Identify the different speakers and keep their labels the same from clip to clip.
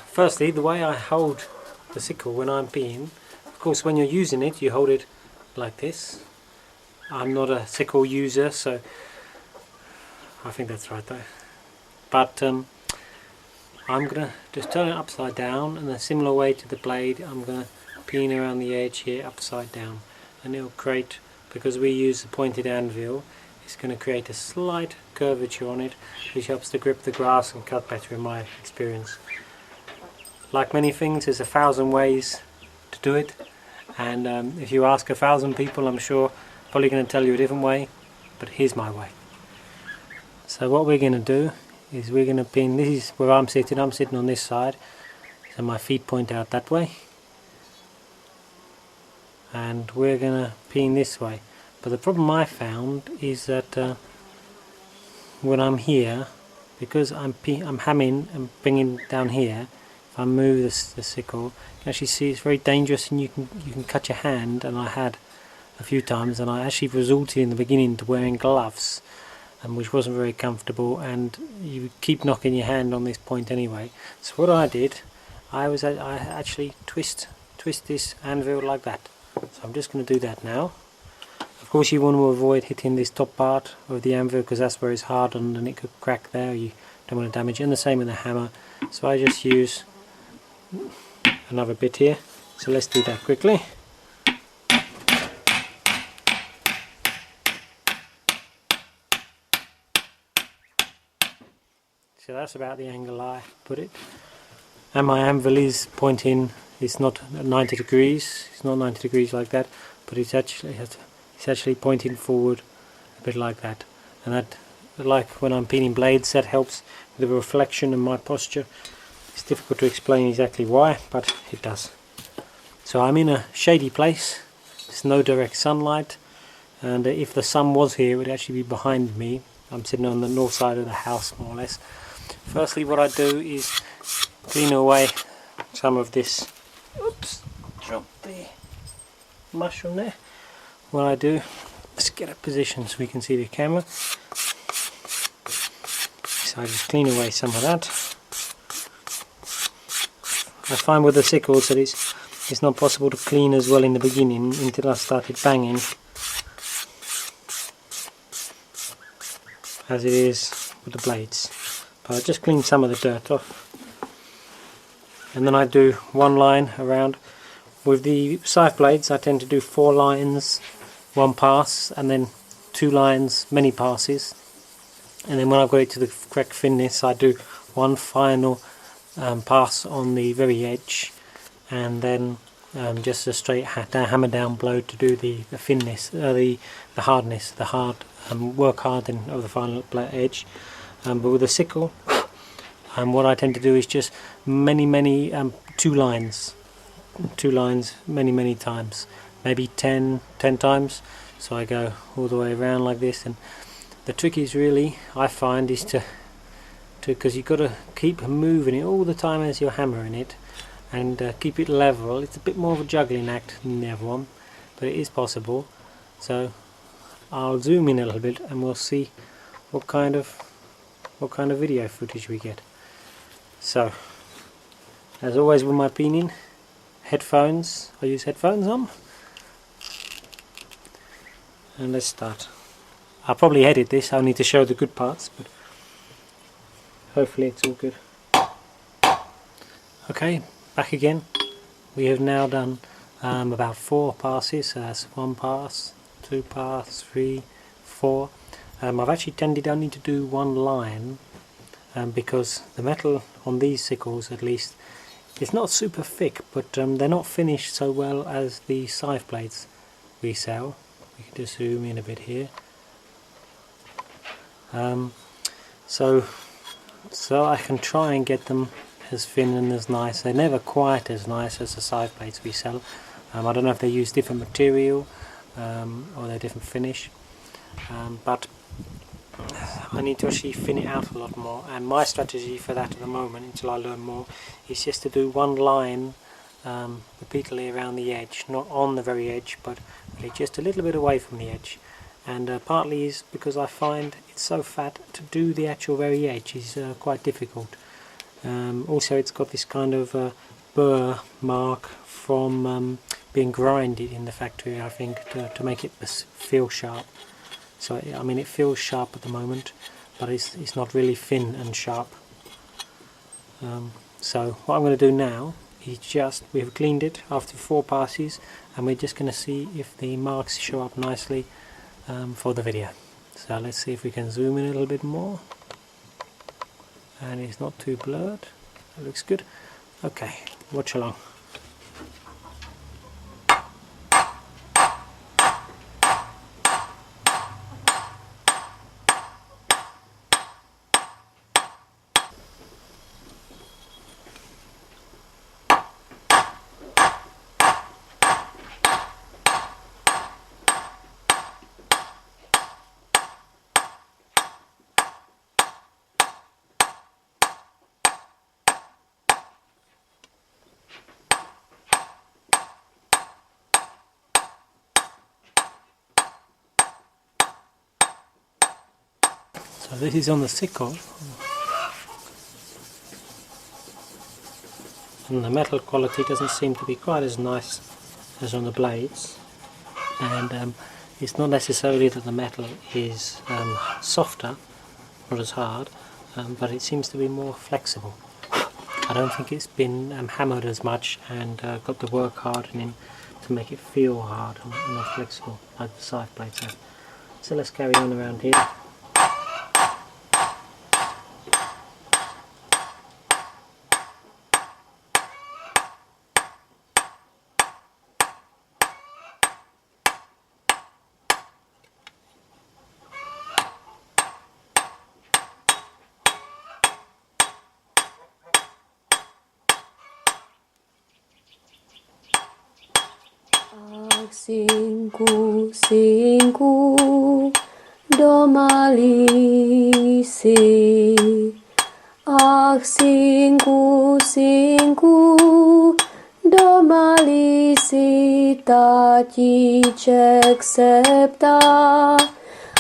Speaker 1: Firstly, the way I hold the sickle when I'm peeing, of course when you're using it you hold it like this. I'm not a sickle user, so I think that's right though. But I'm going to just turn it upside down, and a similar way to the blade I'm going to peen around the edge here upside down, and it'll create, because we use the pointed anvil, it's going to create a slight curvature on it which helps to grip the grass and cut better in my experience. Like many things, there's 1,000 ways to do it, and if you ask 1,000 people, I'm sure probably going to tell you a different way, but here's my way. So what we're going to do is we're going to pin, this is where I'm sitting on this side, so my feet point out that way, and we're going to pin this way. But the problem I found is that when I'm here, because I'm hammering and bringing down here, if I move the sickle, you can actually see it's very dangerous, and you can cut your hand, and I had a few times, and I actually resorted in the beginning to wearing gloves, which wasn't very comfortable, and you keep knocking your hand on this point anyway. So what I did, I actually twist this anvil like that. So I'm just going to do that now. Of course you want to avoid hitting this top part of the anvil, because that's where it's hard and it could crack there. You don't want to damage it, and the same with the hammer. So I just use another bit here, so let's do that quickly. So that's about the angle I put it, and my anvil is pointing, it's not 90 degrees, it's not 90 degrees like that, but it's actually pointing forward a bit like that, and that, like when I'm peening blades, that helps with the reflection in my posture. It's difficult to explain exactly why, but it does. So I'm in a shady place, there's no direct sunlight, and if the sun was here it would actually be behind me. I'm sitting on the north side of the house more or less. Firstly, what I do is clean away some of this, oops, drop the mushroom there. What I do, let's get a position so we can see the camera. So I just clean away some of that. I find with the sickles that it's not possible to clean as well in the beginning until I started banging as it is with the blades. But I just clean some of the dirt off, and then I do one line around. With the scythe blades I tend to do 4 lines, 1 pass, and then 2 lines, many passes, and then when I've got it to the correct thinness I do one final pass on the very edge, and then just a straight hammer down blow to do the thinness, the hardness, the work hardening of the final edge. But with a sickle, what I tend to do is just many 2 lines, many times, maybe 10 times. So I go all the way around like this, and the trick is really, I find, is to because you've got to keep moving it all the time as you're hammering it, and keep it level. It's a bit more of a juggling act than the other one, but it is possible. So I'll zoom in a little bit and we'll see what kind of video footage we get. So as always with my peening, headphones, I use headphones on, and let's start. I'll probably edit this, I'll need to show the good parts, but hopefully it's all good. Okay, back again. We have now done about 4 passes, so that's 1 pass, 2 pass, 3, 4. I've actually tended only to do 1 line, because the metal on these sickles at least is not super thick, but they're not finished so well as the scythe blades we sell. We can just zoom in a bit here. So I can try and get them as thin and as nice. They're never quite as nice as the scythe blades we sell. I don't know if they use different material or they're different finish, but I need to actually thin it out a lot more, and my strategy for that at the moment, until I learn more, is just to do 1 line repeatedly around the edge, not on the very edge, but really just a little bit away from the edge. And partly is because I find it's so fat, to do the actual very edge is quite difficult. Also it's got this kind of burr mark from being grinded in the factory, I think, to make it feel sharp. So I mean, it feels sharp at the moment, but it's not really thin and sharp. So what I'm going to do now is we've cleaned it after 4 passes, and we're just going to see if the marks show up nicely for the video. So let's see if we can zoom in a little bit more, and it's not too blurred. That looks good. Okay, watch along. So this is on the sickle, and the metal quality doesn't seem to be quite as nice as on the blades, and it's not necessarily that the metal is softer, not as hard, but it seems to be more flexible. I don't think it's been hammered as much and got the work hardening to make it feel hard and not flexible like the scythe blades have. So let's carry on around here.
Speaker 2: Singku, singku, domalisi. Ach, singku, singku, domalisi. Tatíček se ptá,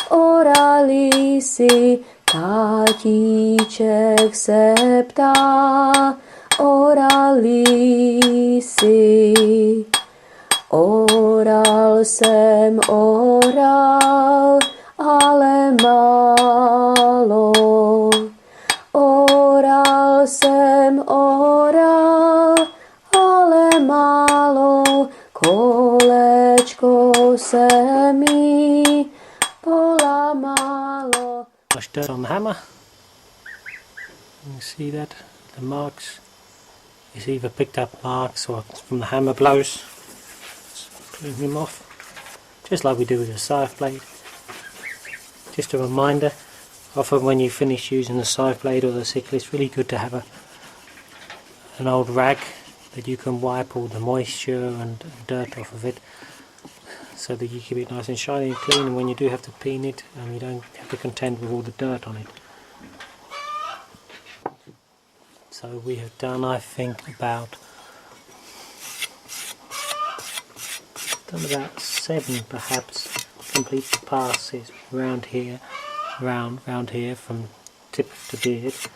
Speaker 2: oralisi. Tatíček se ptá, oralisi. Oral jsem oral, ale málo. Oral jsem oral, ale málo. Kolečko se mi polamalo.
Speaker 1: Brush dirt on the hammer. You can see that the marks, it's either picked up marks or from the hammer blows. Clean them off, just like we do with the scythe blade. Just a reminder, often when you finish using the scythe blade or the sickle, it's really good to have an old rag that you can wipe all the moisture and dirt off of it, so that you keep it nice and shiny and clean, and when you do have to peen it, you don't have to contend with all the dirt on it. So we have done, I think, about 7 perhaps complete passes round here, round here from tip to beard, if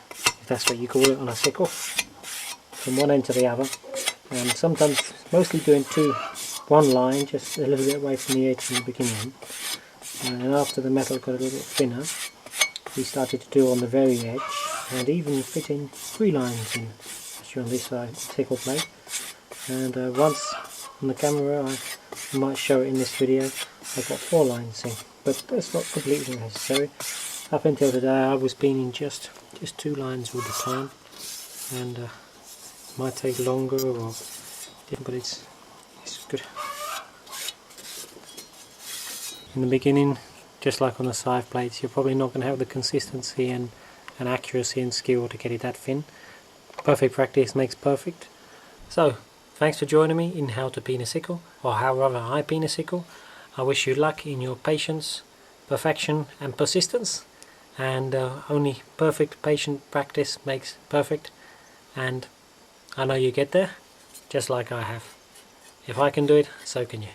Speaker 1: that's what you call it on a sickle, from one end to the other, and sometimes mostly doing one line just a little bit away from the edge in the beginning, and after the metal got a little bit thinner we started to do on the very edge, and even fitting 3 lines in, especially on this side sickle blade. And once on the camera, I might show it in this video, I've got 4 lines in, but that's not completely necessary. Up until today I was peening just 2 lines all the time, and it might take longer, but it's good. In the beginning, just like on the scythe blades, you're probably not going to have the consistency and accuracy and skill to get it that thin. Perfect practice makes perfect. So, thanks for joining me in how to peen a sickle, or however I peen a sickle. I wish you luck in your patience, perfection and persistence, and only perfect patient practice makes perfect, and I know you get there, just like I have. If I can do it, so can you.